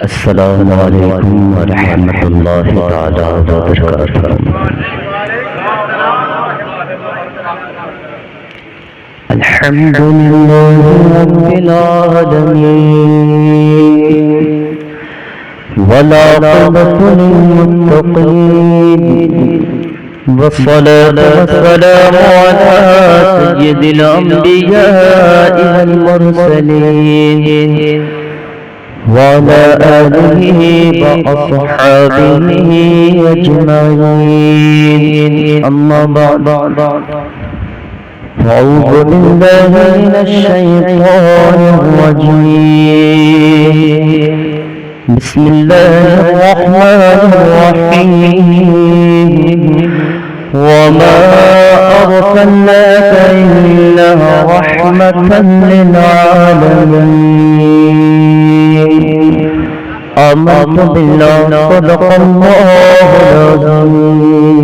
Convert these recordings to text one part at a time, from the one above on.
السلام علیکم ورحمۃ اللہ تعالی وبرکاتہ۔ الحمد للہ رب العالمین والعاقبۃ للمتقین والصلاة والسلام على سید الانبیاء والمرسلین وعلى آله وأصحابه أجمعين، أما بعد، أعوذ بالله من الشيطان الرجيم، بسم الله الرحمن الرحيم، وما أرسلناك إلا رحمة للعالمين، آمنت بالله صدق الله العظيم۔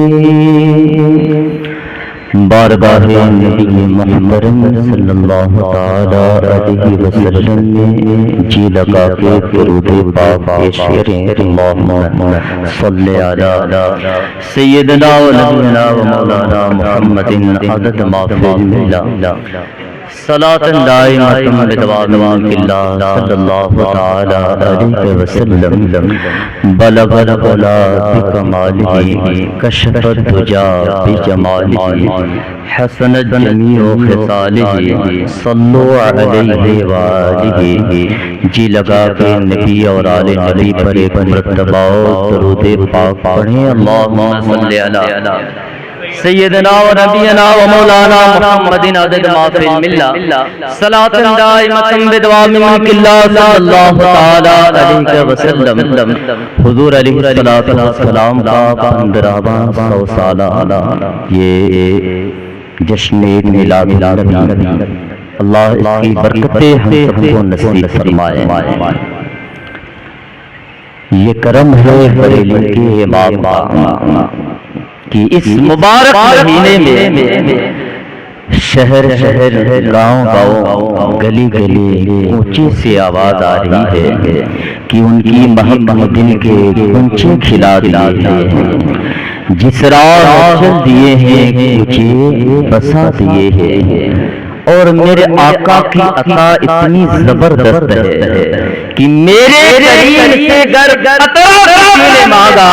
بارگاہ نبی محترم صلی اللہ تعالی علیہ وسلم میں جی لگا کے درود پاک پیش کریں۔ اللہم صلی علی سیدنا و نبینا و مولانا محمد عدد ما فی الملہ، صلاة دائمة بدوام ملک اللہ صلی اللہ تعالی علیہ وسلم، بلغ العلا بکمالہ، کشف الدجا بجمالہ، حسنت جمیع خصالہ، صلو علیہ وآلہ۔ جی لگا کے نبی اور آل نبی پر ایک مرتبہ درود پاک پڑھیں۔ اللہم صلی علی سیدنا و نبینا و مولانا محمد عدد ما فی الملہ، صلاة دائمة بدوام ملک اللہ صلی اللہ تعالی علیہ وسلم۔ حضور علیہ السلام کا 15واں 100 سالہ یہ جشن میلاد النبی، اللہ اس کی برکتیں ہم سب کو نصیب فرمائے۔ یہ کرم ہے بریلی کے امام کا کہ اس مبارک مہینے میں شہر شہر، گاؤں گاؤں، گلی گلی اونچی سی آواز آ رہی ہے کہ ان کی مہک دل کے گنچے کھلا دیے ہیں، جس راہ چل دیے ہیں مجھے بسا دیے ہیں، اور میرے آقا کی عطا اتنی زبردست ہے کہ میرے قریب سے گر قطرہ نے مانگا،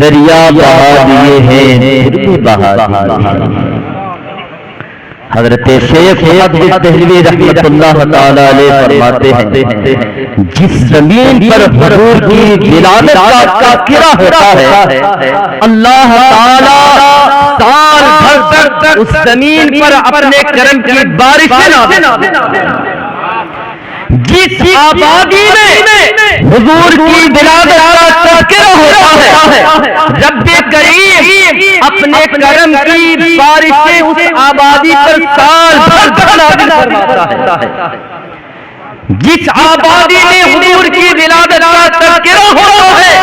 دریا بہا دیے ہیں پھر بھی بہا دیے۔ حضرت شیخ محدث دہلوی رحمۃ اللہ تعالی علیہ فرماتے ہیں، جس زمین پر حضور کی ولادت کا تذکرہ ہوتا ہے، اللہ تعالی سال بھر تک اس زمین پر اپنے کرم کی بارشیں نازل کرتے ہیں۔ جس آبادی میں حضور کی ولادت کا تذکرہ ہوتا ہے، رب کریم اپنے کرم کی بارشیں اس آبادی پر سال بھر تک نازل فرماتا ہے۔ جس آبادی میں حضور کی ولادت کا تذکرہ ہوتا ہے،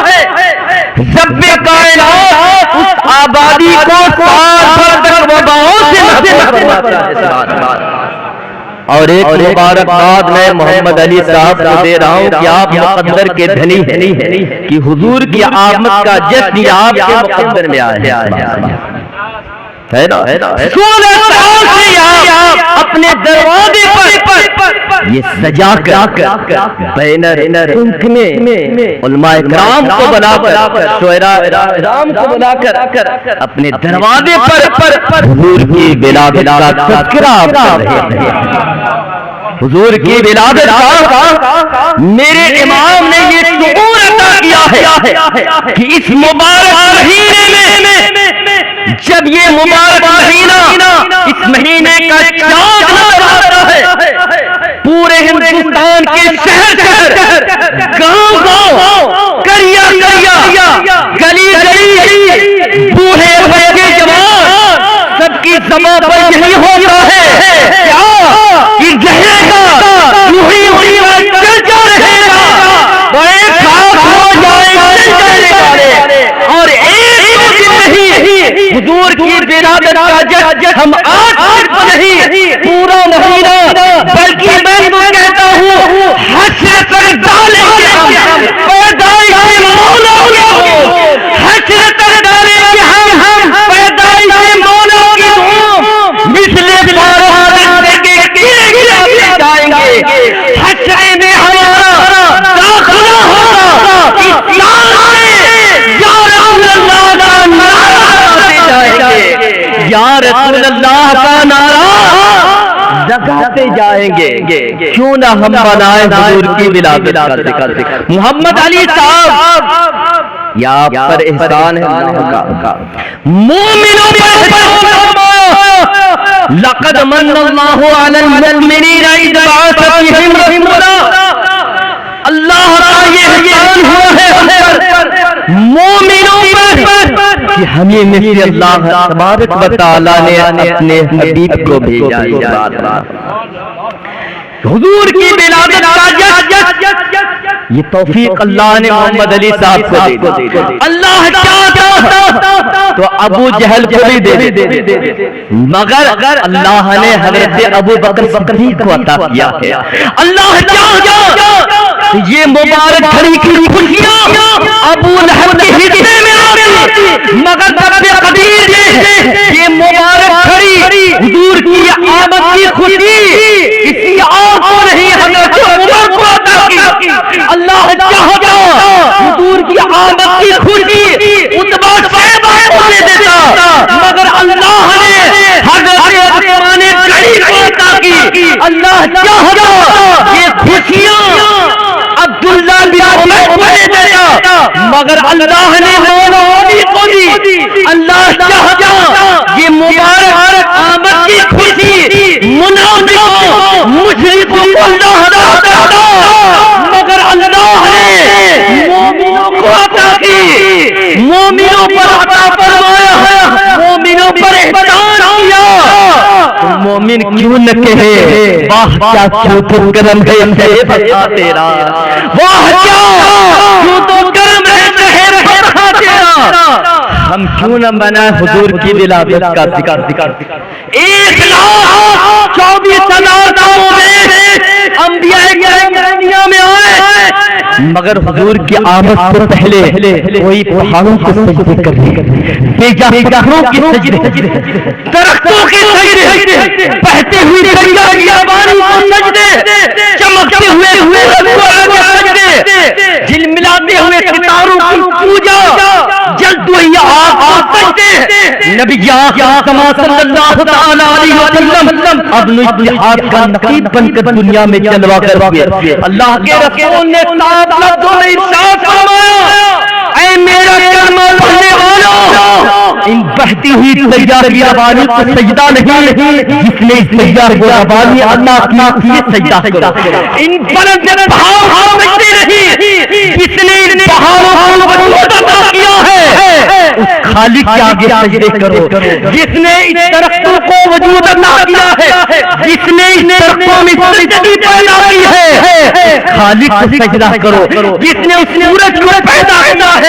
رب کائنات اس آبادی کو سال بھر تک وباؤں سے محفوظ فرماتا ہے۔ اور ایک مبارکباد میں محمد علی صاحب کو دے رہا ہوں کہ آپ مقدر کے دھنی ہیں کہ حضور کی آمد کا جشن آپ کے مقدر میں آیا ہے نا۔ 16 سال سے آپ اپنے دروازے پر یہ سجا کر بینر سنکھ میں علماء کرام کو بنا کر، شعراء کرام کو بنا کر اپنے دروازے پر حضور کی ولادت کا تذکرہ آپ کر رہے ہیں۔ حضور کی ولادت کا میرے امام نے یہ شعور عطا کیا ہے کہ اس مبارک مہینے میں، جب یہ مبارک مہینہ، اس مہینے کا چاند نظر آتا ہے، پورے ہندوستان کے شہر شہر، گاؤں گاؤں، کریا کریا، گلی گلی، بوڑھے بچے جوان، سب کی زبان پر یہی ہوتا ہے کیا کہ رہے گا یوں ہی چلتا رہے گا، بڑے خاص ہو جائے والے، اور ایک نہیں حضور کی ولادت کا جشن ہم آج صرف نہیں پورا مہینہ، بلکہ میں تو کہتا ہوں حشر تک ڈالیں گے ہم جائیں گے کیوں نہ ہم بنائیں حضور کی ولادت کا ذکر محمد علی صاحب یا پر احسان ہے اللہ کا مومنوں پر لقد من اللہ علی المؤمنین اذ بعث فیہم رسولا اللہ کا یہ احسان ہوا ہے مومنوں پر کہ ہمیں مثل اللہ تبارک و تعالی نے اپنے حبیب کو بھیجا حضور کی ولادت کا یہ توفیق اللہ نے محمد علی صاحب کو دے دی اللہ چاہتا تو ابو جہل کو بھی دے مگر اللہ نے حضرت ابو بکر صدیق کو عطا کیا ہے اللہ چاہتا یہ مبارک گھڑی کی خوشیاں ابو لہب کے حصے میں آتی مگر رب قدیر نے یہ مبارک گھڑی حضور کی آمد کی خوشی کسی اور کو نہیں حضرت عمر کو عطا کی اللہ چاہتا حضور کی آمد کی خوشی عتبہ صاحبہ کو دے دیتا مگر اللہ نے حضرت عثمان غنی کو عطا کی اللہ چاہتا یہ خوشیاں عبداللہ بن عمر کو دے دیتا مگر اللہ نے مولا علی کو دی اللہ چاہتا یہ مبارک آمد کی خوشی منافقوں مشرکوں کو اللہ عطا مگر اللہ نے مومنوں کو عطا کی مومنوں پر عطا فرمایا مومنوں پر احسان کیا مومن کیوں نہ کہے واہ کیا تو کرم ہے بتا تیرا واہ کیا تو کرم ہے تیرا ہم کیوں نہ بنائیں حضور کی ولادت کا ذکر 1,24,000 انبیاء کرام دنیا میں آئے مگر حضور کی آمد سے پہلے کوئی پہاڑوں کو سجدے کرنے بے جا پتھروں کی سجدے درختوں کی سجدے بہتے ہوئے دریا کی آبانی کو سجدے چمکتے ہوئے سجدے جھلملاتے ہوئے ستاروں کی پوجا جلد ہوئی آگ کو سجدے نبی آقا صلی اللہ تعالی علیہ وسلم ابن اتحاد کا نقیب بن کر دنیا میں جلوہ کر ہوئے اللہ کے رسول نے صاحب لفظوں میں ارشاد فرمایا اے میرا کلمہ پڑھنے والوں ان بہتی ہوئی سجدہ کی آبانی کو سجدہ نہیں جس نے اس سجدہ کی آبانی اللہ کی سجدہ کرو ان بلند پہاڑوں کو سجدے نہیں جس نے ان پہاڑوں کو وجود عطا کیا ہے اس خالق کے آگے سجدے کرو جس نے اس درختوں کو وجود عطا کیا ہے جس نے اس درختوں میں زندگی پیدا کی ہے خالق کو سجدہ کرو جس نے اس سورج کو پیدا کیا ہے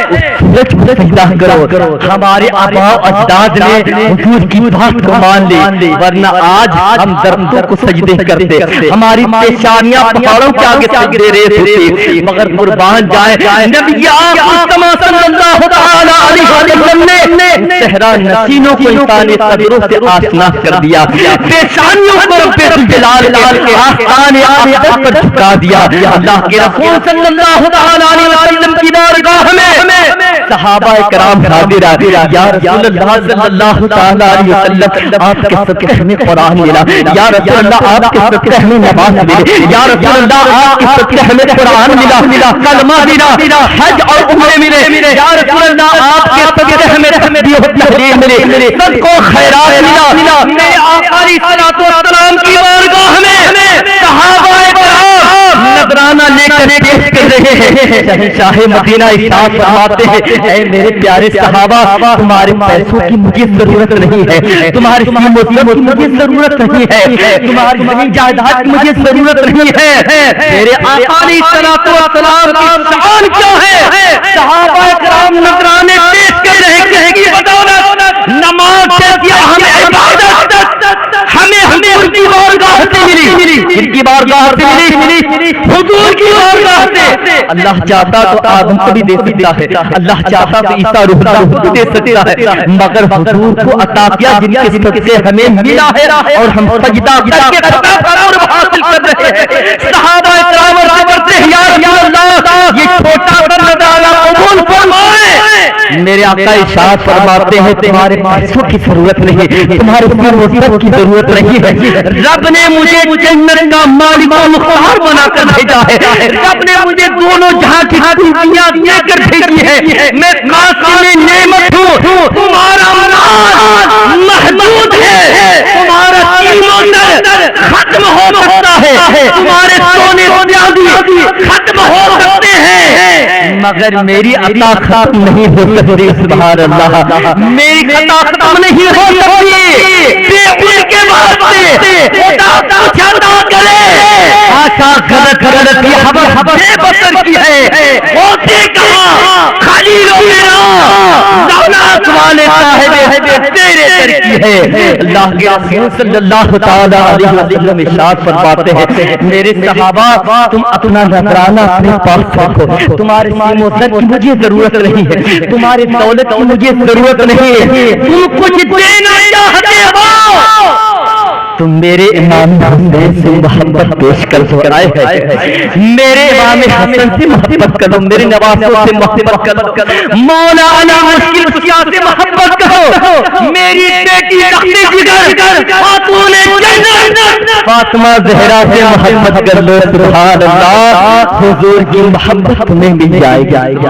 اس سورج کو سجدہ کرو ہمارے آباء و اجداد نے حضور کی بات کو مان لی ورنہ آج ہم درختوں کو سجدے کرتے ہماری پیشانیاں پہاڑوں کے آگے سجدے ریز ہوتی مگر قربان جائے نبی آقا صلی اللہ تعالی علیہ وسلم نے صحرا نشینوں کو انسانی صدروں سے آشنا کر دیا پیشانیوں کو رب الجلال کے آستان اقدس پر جھکا دیا اللہ کے رسول صلی اللہ تعالی علیہ وسلم کی بارگاہ میں صحابہ کرام حاضر یا رسول اللہ صلی اللہ تعالی علیہ وسلم آپ کے صدقے ہمیں قرآن ملا یا رسول اللہ آپ کے صدقے ہمیں نماز ملی یا رسول اللہ آپ کے صدقے ہمیں قرآن ملا کلمہ ملا حج اور عمرے ملے یا رسول اللہ آپ کے صدقے ہمیں تحریر ملے صدقہ و خیرات ملا میرے آقا علیہ الصلوۃ والسلام کی بارگاہ میں صحابہ کرام نذرانہ لے کر پیش کر رہے ہیں شہنشاہ مدینہ ارشاد فرماتے ہیں اے میرے پیارے صحابہ تمہارے پیسوں کی مجھے ضرورت نہیں ہے تمہاری مدت کی مجھے ضرورت نہیں ہے تمہاری زمین جائیداد کی مجھے ضرورت نہیں ہے میرے آقا علیہ الصلوۃ والسلام کی شان کیا ہے صحابہ کرام نذرانے پیش کر رہے ہیں کہ بدولت نماز جیسی اہم عبادت ہمیں حضور کی بارگاہ سے ملی ان کی بارگاہ سے ملی حضور کی بارگاہ سے اللہ چاہتا تو آدم کو بھی دے سکتا ہے اللہ چاہتا تو عیسیٰ روح اللہ کو دے سکتا ہے مگر حضور کو عطا کیا جن کے صدقے ہمیں ملا ہے اور ہم سجدہ کر کے قرب حاصل کر رہے ہیں صحابہ کرام اور یا رسول اللہ یہ چھوٹا سا نذرانہ قبول فرمائے میرے آقا ارشاد فرماتے ہیں تمہارے پیسوں کی ضرورت نہیں، تمہارے سر کی ضرورت نہیں ہے، رب نے مجھے جنت کا مالک و مختار بنا کر بھیجا ہے، رب نے مجھے دونوں جہاں کی خوبیاں دے کر بھیجی ہے، میں قاسم نعمت ہوں، تمہارا مال محدود ہے، تمہارا ختم ہو سکتا ہے، تمہارے سونے چاندی ختم ہو سکتے ہیں، مگر میری عطا ختم نہیں ہو سکتی، سبحان اللہ، میری عطا ختم نہیں ہو سکتی، بے ان کے واسطے خدا کچھ عطا کرے، آشا غلط غلط کی خبر بے بسر کی ہے، ہوتے کہاں خلیل و میرا دولت والے صاحب تیرے در کی ہے، اللہ کے رسول صلی اللہ تعالیٰ علیہ وسلم ارشاد فرماتے ہیں میرے صحابہ تم اپنا نذرانہ اپنے پاس رکھو، تمہارے سیم و سر کی مجھے ضرورت نہیں ہے، تمہاری دولت کی مجھے ضرورت نہیں ہے، تم کچھ دینا چاہتے ہو تم میرے امام حسین سے محبت پیش کر سکائے ہے، میرے امام حسن سے محبت کرو، میرے نواسوں سے محبت کرو، مولا علی مشکل کشا سے محبت کرو، میری بیٹی رخت جگر خاتون جنت فاطمہ زہرا سے محبت کر لو، سبحان اللہ، حضور کی محبت تمہیں مل جائے گی،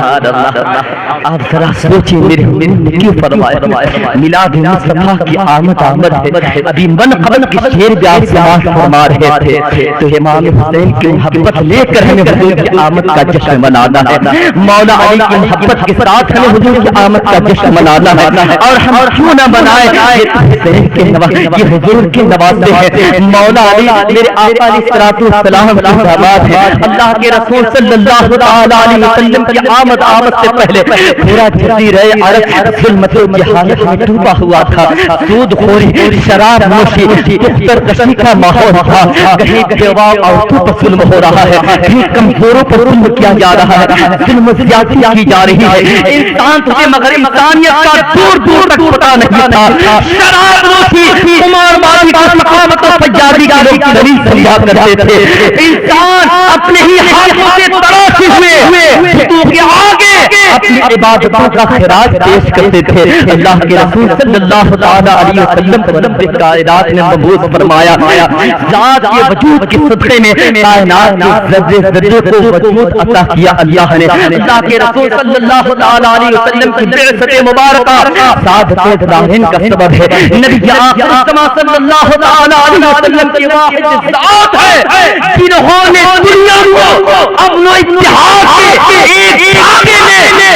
آپ ذرا سوچیں میرے حضور نے کیوں فرمایا میلاد مصطفیٰ کی آمد ہے، ابھی من قبل کی شیر بھی آپ سماعت فرما رہے تھے، تو امام حسین کی محبت لے کر ہمیں حضور کی آمد کا جشن منانا ہے، مولا علی کی محبت کے ساتھ ہمیں حضور کی آمد کا جشن منانا ہے، اور ہم کیوں نہ منائیں، یہ حسین کے نواسے، یہ حضور کے نواسے ہیں، مولا علی میرے آقا علیہ السلام کی دعوت ہے، اللہ کے رسول صلی اللہ تعالیٰ علیہ وسلم کی آمد سے پہلے پورا جزیرہ عرب ظلمتوں کی حالت میں ڈوبا ہوا تھا، سود خوری، شراب نوشی، دختر کشی کا ماحول تھا، کہیں بیوہ عورتوں پر ظلم ہو رہا ہے، کہیں کمزوروں پر ظلم کیا جا رہا ہے، ظلم زیادتی کی جا رہی ہے، انسان تجھے مگر انسانیت کا دور دور تک پتا نہیں تھا، شراب نوشی عمر باقی کا مقامت و فجاری کا لوگ دلیل سمجھا کرتے تھے، انسان اپنے ہی ہاتھوں سے تراشے ہوئے خطوں کے آگے اپنی عبادتوں کا خراج پیش کرتے تھے، اللہ کے رسول صلی اللہ تعالیٰ علیہ وسلم کو رب کائنات نے مبعوث فرمایا، ذات کے وجود کے صدقے میں کائنات کے ذرے کو وجود عطا کیا اللہ نے، اللہ کے رسول صلی اللہ تعالیٰ علیہ وسلم کی بعثت مبارکہ سعادت دارین کا سبب ہے، نبی آخر الزمان صلی اللہ تعالیٰ علیہ وسلم کی واحد ذات ہے جنہوں نے دنیا کو امن و اتحاد کے ایک دھاگے میں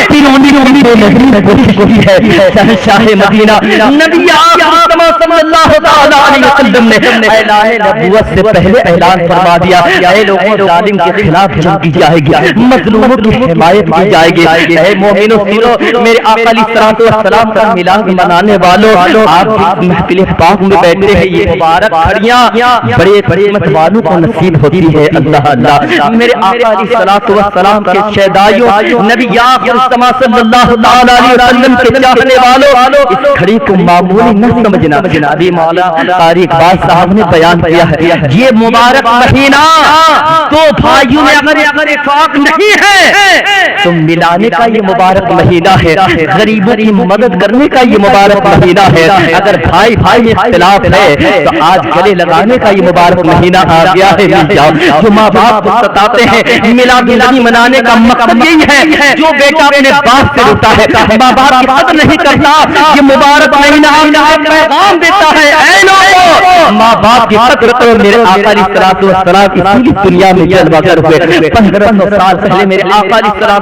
شہنشاہ مدینہ نبی آقا صلی اللہ تعالیٰ علیہ وسلم نے اعلان نبوت سے پہلے اعلان فرما دیا، اے لوگوں ظالم کے خلاف جنگ کی جائے گی، مظلوموں کی حمایت کی جائے گی، اے مومنو سنو، میرے آقا علیہ السلام کا میلاد منانے والوں، آپ جس محفل پاک میں بیٹھے ہیں یہ مبارک گھڑیاں بڑے قسمت والوں کو نصیب ہوتی ہے، اللہ اللہ، میرے آقا علیہ السلام کے شہدائیوں، نبی آخر الزمان صلی اللہ تعالیٰ علیہ وسلم کے چاہنے والوں، اس گھڑی کو معمولی نہ سمجھنا، ابھی مولا قاری اقبال صاحب نے بیان کیا ہے، یہ مبارک مہینہ تو بھائیوں میں اگر اتفاق نہیں ہے تو ملانے کا یہ مبارک مہینہ ہے، غریبوں کی مدد کرنے کا یہ مبارک مہینہ ہے، اگر بھائی میں اختلاف ہے تو آج گلے لگانے کا یہ مبارک مہینہ آ گیا ہے، مل جاؤ، جو ماں باپ کو ستاتے ہیں، میلاد النبی منانے کا مقصد یہی ہے، جو بیٹا اپنے باپ سے روتا ہے، ماں باپ کی قدر نہیں کرتا، یہ مبارک مہینہ پیغام دیتا ہے، اے لوگوں ماں باپ کی قدر کرو، میرے آقا علیہ السلام اسی دنیا میں جلوہ گر ہوئے، 1500 سال پہلے میرے آقا علیہ السلام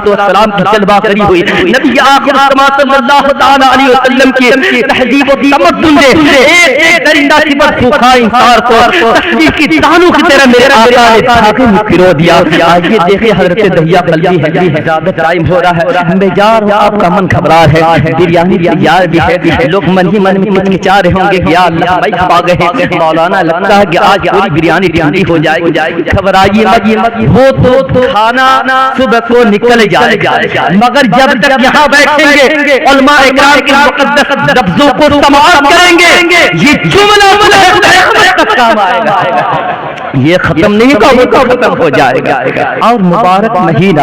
کی جلوہ گری ہوئی، نبی آخر الزمان صلی اللہ تعالیٰ علیہ وسلم کی تہذیب و تمدن نے ایک درندہ صفت سوکھا انسان کو تسبیح کی تانوں کی طرح میرے آقا نے دھاگے میں پرو دیا، آئیے دیکھیں حضرت دہیا قلبی ہے، اجازت ٹائم ہو رہا ہے، میں جا رہا ہوں، آپ کا من گھبرا ہے، بریانی تیار بھی ہے، لوگ من ہی من میں کچکچا رہے ہوں گے یا اللہ بھائی ہم آ گئے ہیں مولانا لگتا ہے کہ آج پوری بریانی ٹھنڈی ہو جائے گی، گھبرائیے مت، وہ تو کھانا صبح کو نکل جائے گا، مگر جب تک یہاں بیٹھیں گے علماء اکرام کے مقدس لفظوں کو سماعت کریں گے یہ جملہ تک کام آئے گا، یہ ختم نہیں ہوگا، وہ تو ختم ہو جائے گا۔ اور مبارک مہینہ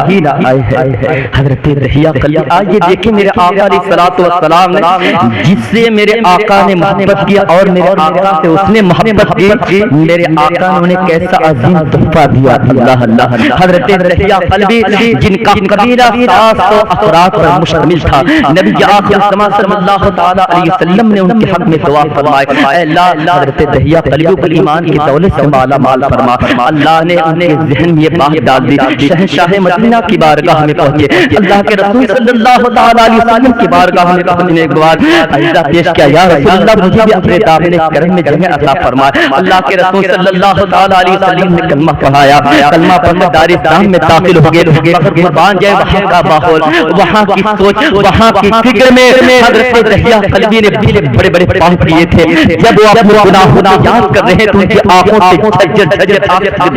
آئے ہے حضرت دہیہ قلبی، آئیے دیکھیں میرے آقا علیہ الصلوۃ والسلام نے جس سے میرے آقا نے محبت کیا اور میرے آقا سے اس نے محبت کی، میرے آقا نے انہیں کیسا عظیم تحفہ دیا، اللہ اللہ۔ حضرت دہیہ قلبی جن کا قبیلہ 700 افراد پر مشتمل تھا، نبی آخر الزمان صلی اللہ تعالی علیہ وسلم نے ان کے حق میں دعا فرمائی، اے اللہ حضرت دہیہ قلبی کو ایمان کی دولت سے مالا مال فرما۔ اللہ نے ان کے ذہن میں یہ بات ڈال دی، شہنشاہ مدینہ کی بارگاہ میں پہنچے، اللہ کے رسول صلی اللہ تعالی علیہ وسلم کی بارگاہ میں پہنچنے کے بعد عرضہ پیش کیا، یا رسول اللہ مجھے بھی اپنے دامن کرم میں جگہ عطا فرمائے۔ اللہ کے رسول صلی اللہ تعالی علیہ وسلم نے کلمہ پڑھایا، کلمہ پڑھ کر دار اسلام میں داخل ہو گئے، مگر قربان جائے وہاں کا ماحول، وہاں کی سوچ، وہاں کی فکر میں حضرت دہیہ قلبی نے بڑے بڑے پاپ کیے تھے، جب وہ اپنے گناہوں کو یاد کر رہے تو ان کی آنکھوں سے جھجر گر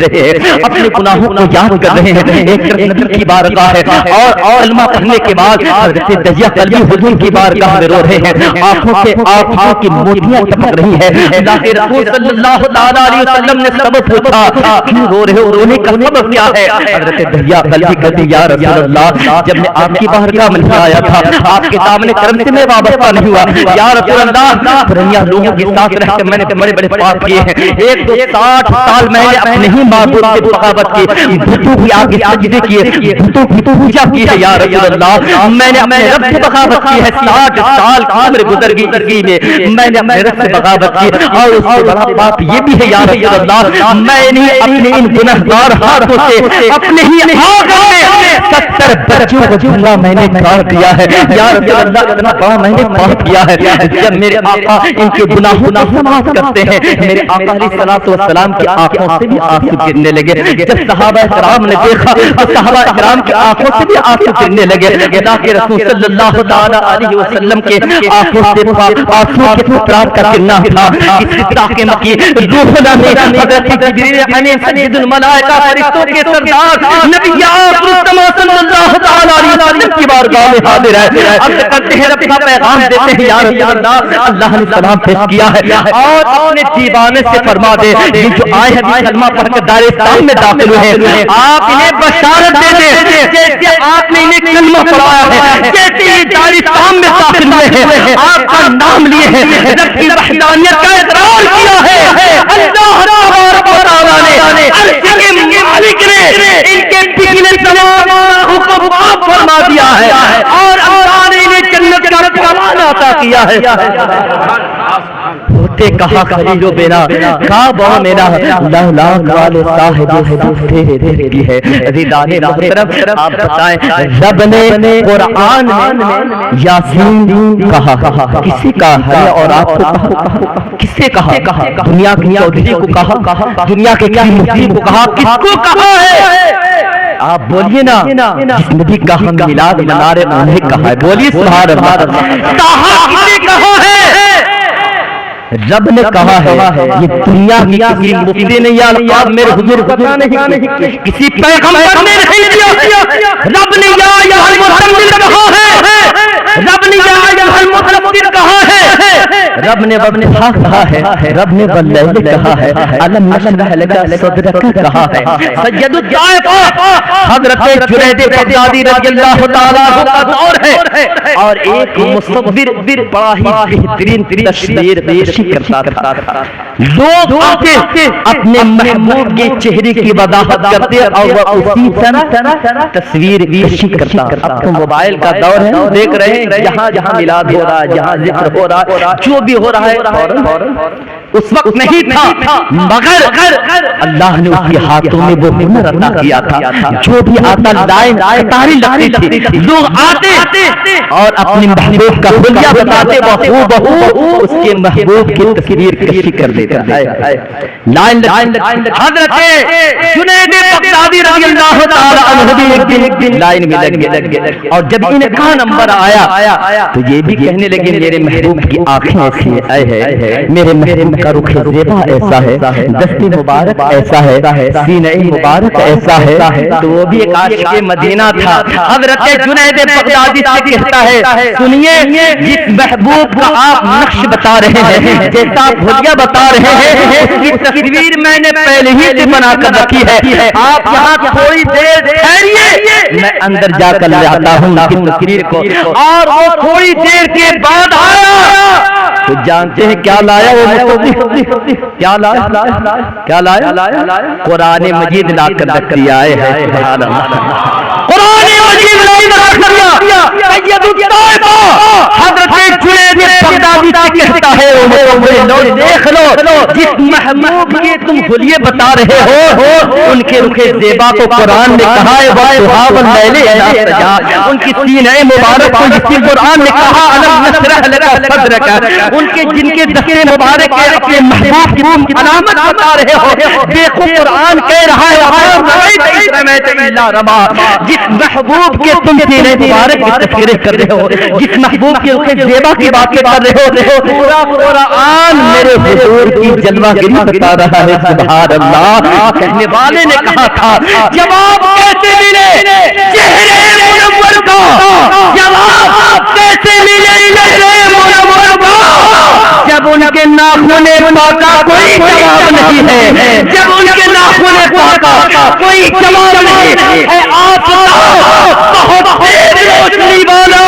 رہے ہیں، اپنے گناہوں کو یاد کر رہے ہیں، ایک نبی کی بارگاہ ہے اور کلمہ پڑھنے کے بعد حضرت دہیہ قلبی حضور کی بارگاہ میں رو رہے ہیں، آنکھوں سے آنکھوں کی موتیاں ٹپک رہی ہیں۔ اللہ کے رسول صلی اللہ تعالی علیہ وسلم نے سبب پوچھا، کیوں رو رہے ہو، رونے کا سبب کیا ہے؟ حضرت دہیہ قلبی کہتے یا رسول اللہ جب میں آپ کی بارگاہ میں آیا تھا آپ کے دامن کرم سے میں وابستہ نہیں ہوا، یا رسول اللہ پرنیا لوگوں کے ساتھ رہ کر میں نے بڑے بڑے پاپ کیے ہیں، 160 سال میں نے اپنے ہی معبود کی بغاوت کی، بتوں کی آگے سجدے کیے، بتوں کی پوجا کی ہے، یا رسول اللہ میں نے اپنے رب سے بغاوت کی ہے، 60 سال کی عمر گزر گئی میں نے اپنے رب سے بغاوت کی، اور اس سے بڑا پاپ یہ بھی ہے یا رسول اللہ میں نے اپنے ان گنہگار ہاتھوں سے اپنے ہی آنگن میں 70 بچوں کو جھولا میں نے کاٹ دیا ہے، یا رسول اللہ اتنا بڑا میں نے پاپ کیا ہے۔ جب میرے آقا ان کے گناہوں کو سماعت کرتے ہیں، میرے آقا علیہ الصلوۃ والسلام کی آنکھوں سے بھی آنسو گرنے لگے، جب صحابہ کرام نے دیکھا تو صحابہ کرام کی آنکھوں سے بھی آنسو گرنے لگے، اللہ کے رسول صلی اللہ تعالی علیہ وسلم کے آنکھوں سے آنسو کے قطرات کا گرنا تھا، اس طرح کے مکی روح اللہ نے حضرت جبریل امین سید الملائکہ فرشتوں کے سردار نبی اکرم صلی اللہ تعالی علیہ وسلم کی بارگاہ میں حاضر ہے، عرض کرتے ہیں رب کا پیغام دیتے ہیں، یا رسول اللہ اللہ نے سلام پیش کیا ہے اور اپنے دیوانے سے فرما دے یہ جو آئے ہیں کلمہ پڑھ کر دار اسلام میں داخل ہوئے ہیں، آپ انہیں بشارت دے دیں جیسے آپ نے انہیں کلمہ پڑھایا ہے، جیسے یہ دار اسلام میں داخل ہوئے ہیں، آپ کا نام لیے ہیں، رب کی وحدانیت کا اقرار کیا ہے، اللہ تبارک و تعالی نے عرش کے مالک نے ان کے پچھلے تمام حکم معاف فرما دیا ہے اور اللہ نے انہیں جنت کا رضوان عطا کیا ہے۔ ہوتے کہا خلیل و بینا کعبہ میرا لاکھ والے صاحب تیرے دل کی ہے، عزیزان محترم آپ بتائیں رب نے قرآن میں یاسین کہا، کسی کا ہے اور آپ کو کہا، کس سے کہا؟ دنیا کی چودھری کو کہا، دنیا کے کسی مفتی کو کہا، کس کو کہا ہے؟ آپ بولیے نا، جس نبی کا ہم میلاد منا رہے انہیں کہا ہے، بولیے سبحان اللہ، کہا کسے کہا ہے؟ رب نے کہا ہے، یہ دنیا کی کسی مفتی نے یا الفاظ میرے حضور پتا نہیں کسی پیغمبر نے نہیں دیا، رب نے یا ایھا المزمل کہا ہے، رب نے یا ایھا المدثر کہا ہے، رب نے والضحیٰ کہا ہے، رب نے واللیل کہا ہے، الم نشرح لک صدرک کہا ہے، سید الطائفہ حضرت جنید بغدادی رضی اللہ تعالیٰ عنہ کا دور ہے اور ایک مصور بڑا ہی بہترین تصویر پیش کرتا تھا، لوگ آتے اپنے محبوب کے چہرے کی وضاحت کرتے اور وہ اسی طرح تصویر پیش کرتا۔ اب تو موبائل کا دور ہے، دیکھ رہے ہیں جہاں جہاں میلاد ہو رہا ہے، جہاں ذکر ہو رہا ہے، جو بھی ہو رہا ہے اس وقت نہیں تھا، مگر اللہ نے اس کے ہاتھوں میں وہ ہنر عطا کیا تھا، جو بھی آتا لائن قطاری لگتی تھی، لوگ آتے اور اپنے محبوب کا حلیہ بتاتے، بہو اس کے محبوب کی تصویر کشی کر دیتے ہیں، لائن حضرت جنید بغدادی رضی اللہ تعالی عنہ بھی ایک دن لائن میں لگ گئے اور جب ان کا نمبر آیا تو یہ بھی کہنے لگے میرے محبوب کی آنکھیں ایسی ہے میرے محبوب کا رخ زیبا ایسا ہے، دست مبارک ایسا ہے، سینہ مبارک ایسا ہے، تو وہ بھی ایک عاشق مدینہ تھا۔ حضرت جنید بغدادی سے کہتا ہے سنیے جس محبوب کا آپ نقش بتا رہے ہیں، جیسا بھولیا بتا رہے ہیں، اس کی تصویر میں نے پہلے ہی سے بنا کر رکھی ہے، آپ یہاں تھوڑی دیر ٹھہریے، میں اندر جا کر لاتا ہوں ان کی تصویر کو۔ اور وہ تھوڑی دیر کے بعد آیا، تو جانتے ہیں کیا لایا وہ مصطفی؟ کیا لایا؟ قرآن مجید لا کر رکھ دیا ہے، سبحان اللہ، قرآن مجید لا کر رکھ دیا۔ سید الطائفہ حضرت جنید بغدادی سے کہتا ہے لو دیکھ لو جس محبوب کے تم حلیے بتا رہے ہو، ان کے رخ زیبا کو قرآن نے کہا ہے وَضُحَىٰ وَاللَّيْلِ إِذَا سَجَىٰ، ان کی سینہ مبارک کو اسی قرآن نے کہا أَلَمْ نَشْرَحْ لَكَ صَدْرَكَ، ان کے جن کے دستے مبارک کے اپنے محبوب کی علامت بتا رہے ہو، دیکھو قرآن کہہ رہا ہے جس محبوب کے تم سینہ مبارک کی تذکرے کر رہے ہو، جس محبوب کے رخ زیبا کی باتیں کر رہے ہو، پورا قرآن میرے حضور کی جلوہ گری بتا رہا ہے، سبحان اللہ۔ کہنے والے نے کہا تھا جواب کیسے ملے چہرے منور کا، جواب کیسے ملے چہرے منور کا، جب ان کے ناخن پاکا کوئی جواب نہیں ہے، جب ان کے ناخن پاکا کوئی جواب نہیں ہے، آپ بہت تیز روشنی والا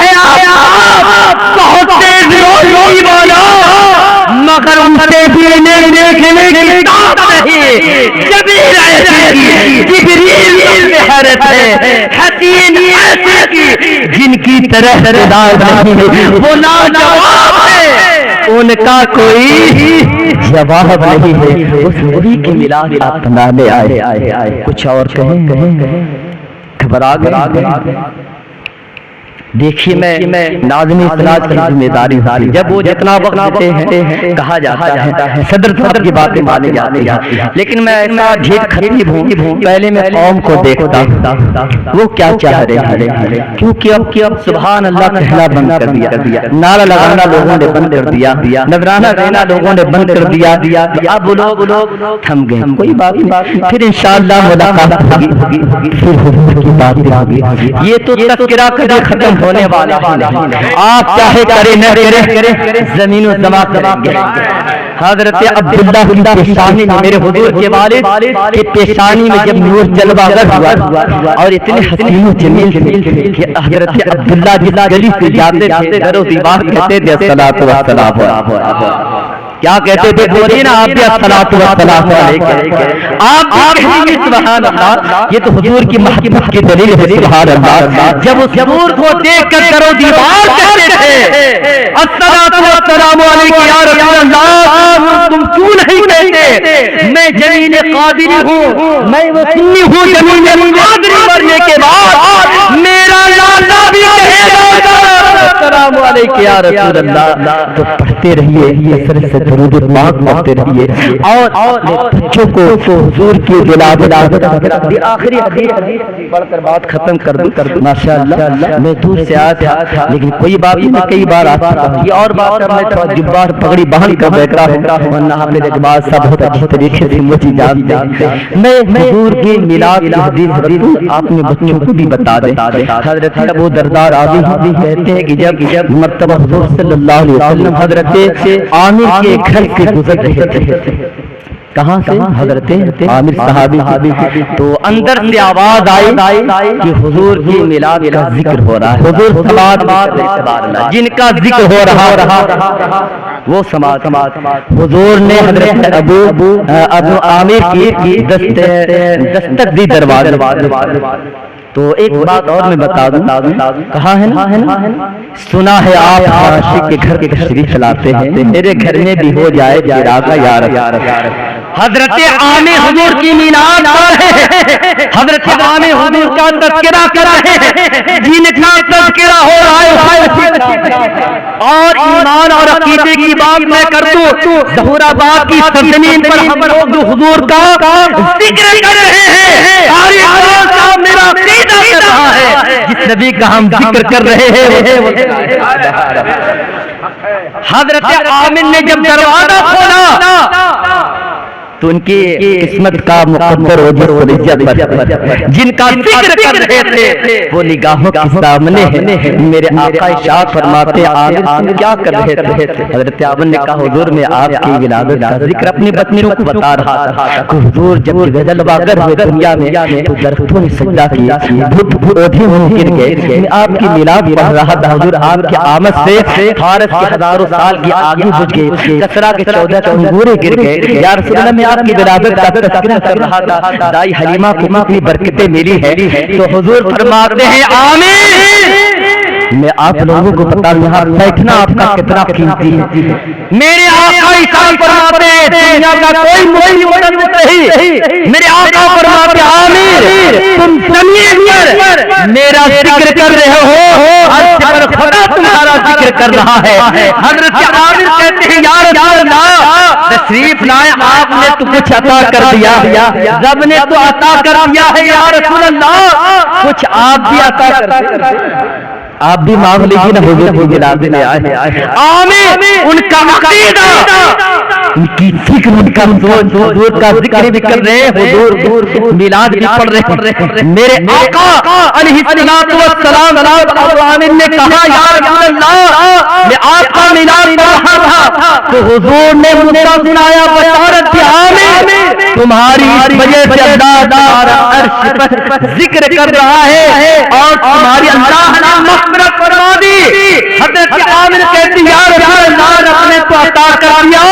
ہے، آپ بہت تیز روشنی والا، مگر ان سے بھی دیکھنے کی طاقت نہیں، جبریل ایسی کی، جبریل سے حیرت ہے، حسین ایسی کی جن کی طرح ہدایت نہیں، وہ لاجواب ہے، ان کا کوئی جواب نہیں ہے، اس نبی کی میلاد آپ منانے آئے، کچھ اور کہیں گھبرا گئے؟ دیکھیے میں ناظم اسناد کی ذمہ داری ساری، جب وہ جتنا وقت دیتے ہیں کہا جاتا ہے صدر کی باتیں مانی جاتی ہیں، لیکن میں ایسا ڈھیٹ خطیب ہوں، پہلے میں قوم کو دیکھتا ہوں وہ کیا چاہ رہے ہیں، کیونکہ اب سبحان اللہ کہنا بند کر دیا، نعرہ لگانا لوگوں نے بند کر دیا، نذرانہ دینا لوگوں نے بند کر دیا، اب لوگ تھم گئے، کوئی بات نہیں، پھر انشاءاللہ ملاقات ہوگی، پھر حضور کی باتیں ہوگی، یہ تو تذکرہ کبھی ختم ہونے والا نہیں، آپ چاہے کرے نہ کرے زمین و زمان کریں گے۔ حضرت عبداللہ بن پیشانی میں میرے حضور کے والد کے پیشانی میں جب نور جلوہ گر ہوا اور اتنے حسین و جمیل تھے کہ حضرت عبداللہ جس گلی سے جاتے تھے در و دیوار کہتے تھے الصلاۃ والسلام، کیا کہتے تھے بولیے نا آپ بھی الصلاۃ والسلام علیکم، آپ کہیں گے سبحان اللہ، یہ تو حضور کی محبت کی دلیل ہے، سبحان اللہ۔ جب اس حضور کو دیکھ کر در و دیوار کہتے تھے الصلاۃ والسلام علیکم یا رسول اللہ، تم کیوں نہیں کہتے میں جنین قادری ہوں، میں وہ سنی ہوں جنین قادری مرنے کے بعد میرا لالا بھی کہے گا السلام علیکم یا رسول اللہ، تو پڑھتے رہیے کثرت سے درود پاک پڑھتے رہیے، اور بچوں کو حضور کی تلاوت آخری حدیث پڑھ کر بات ختم کر دوں۔ ماشاءاللہ میں دور سے آیا تھا لیکن کوئی بات نہیں، میں کئی بار آتا ہوں، یہ اور بات ہے میں تھوڑا جبار پگڑی باندھ کر بیٹھ رہا ہوں، ورنہ حافظ اقبال صاحب بہت اچھی طریقے سے مجھے جانتے ہیں، میں حضور کی میلاد کی حدیث رکھوں، آپ نے بچوں کو بھی بتا دیں۔ حضرت ابو درداء راضی کہتے ہیں کہ جب مرتبہ حضور صلی اللہ علیہ وسلم حضرت عامر کے گھر سے گزر رہے تھے، کہاں سے؟ حضرت عامر صحابی، تو اندر سے آواز آئی کہ حضور کی میلاد کا ذکر ہو رہا ہے، حضور سماعت جن کا ذکر ہو رہا وہ سماعت، حضور نے حضرت ابو عامر کی دستک دی دروازے، تو ایک بات اور میں بتا دوں، کہا ہے نا سنا ہے آپ عاشق کے گھر کے تشریف لاتے ہیں، میرے گھر میں بھی ہو جائے چراغ یا رسول۔ حضرت عامر حضور کی میلاد کر رہے ہیں، حضرت عامر حضور کا تذکرہ کر رہے ہیں، جن کا تذکرہ ہو رہا ہے، اور ایمان اور عقیدے کی بات میں کر دوں، ظہور آباد کی سرزمین پر ہم لوگ جو حضور کا ذکر کر رہے ہیں، میرا عقیدہ کر رہا ہے، جس نبی کا ہم ذکر کر رہے ہیں. حضرت عامر نے جب دروازہ کھولا تو ان کی قسمت کا مقدر و عزت پر جن کا ذکر کر رہے تھے وہ نگاہوں کے سامنے ہے. میرے آقا ارشاد فرماتے عامر تم کیا کر رہے تھے؟ حضرت عامر نے کہا حضور میں آپ کی ولادت کا ذکر اپنی بچوں کو بتا رہا تھا. حضور جب غزل واگر ہوئے دنیا میں تو درختوں نے سجدہ کیا, پودے گر گئے. میں آپ کی میلاد پڑھ رہا تھا حضور, آپ کی آمد سے فارس کے ہزاروں سال کی آگے بجھ گئے, کسرا کے 14 انگورے گر گئے. یا رسول اللہ آپ کی ولادت کا تذکرہ کر رہا تھا, دائی حلیمہ کو اتنی برکتیں ملی ہے. تو حضور فرماتے ہیں آمین میں آپ لوگوں کو بتا دوں یہاں بیٹھنا آپ کا کتنا قیمتی ہے. میرے آقا ارشاد فرماتے ہیں دنیا کا کوئی موجود نہیں. میرے آقا فرماتے ہیں آمین تم زمین پر میرا ذکر کر رہے ہو, عرش پر خدا تمہارا ذکر کر رہا ہے. حضرت عامر کہتے ہیں یا رسول اللہ تشریف لائے, آپ نے تو کچھ عطا کر دیا, رب نے تو عطا کر دیا ہے یا رسول اللہ, کچھ آپ بھی عطا کر دیں, آپ بھی مانگ لیجیے نا. حضور کی ولادت میں آئے آمین ان کا عقیدہ ان کی فکر ان کا سوچ حضور کا ذکر بھی کر رہے ہیں, حضور میلاد بھی پڑھ رہے ہیں. میرے آقا علیہ الصلوۃ والسلام عامر نے کہا یا رسول اللہ میں آپ کا میلاد پڑھ رہا تھا تو حضور نے مجھے سنایا بشارت دی عامر تمہاری اس وجہ سے اللہ تعالی عرش پر ذکر کر رہا ہے اور تمہاری اللہ نے مغفرت فرما دی. حضرت عامر کہتے ہیں یا رسول اللہ رب نے تو عطا کر دیا,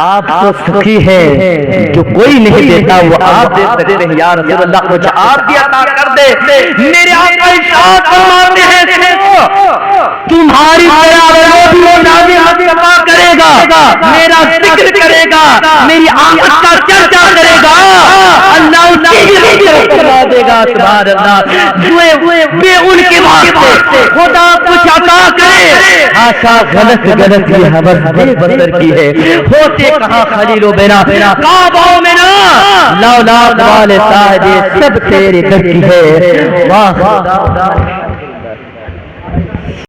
آپ تو سخی ہے جو کوئی نہیں دیتا وہ آپ دے سکتے ہیں. یا رسول اللہ کچھ آپ بھی عطا کر دے. میرے آقا ارشاد فرماتے ہیں تمہاری عطا کرے گا, میرا ذکر کرے گا, میری آمد کا چرچا کرے گا, اللہ کروا دے گا. سبحان اللہ بے ان کے واسطے خدا کچھ عطا کرے. آشا غلط یہ حوث بے بسر کی ہے, ہوتے کہاں خلیل و بینا کعبوں میں نا لولا والے ساجے سب تیرے در کی ہے. واہ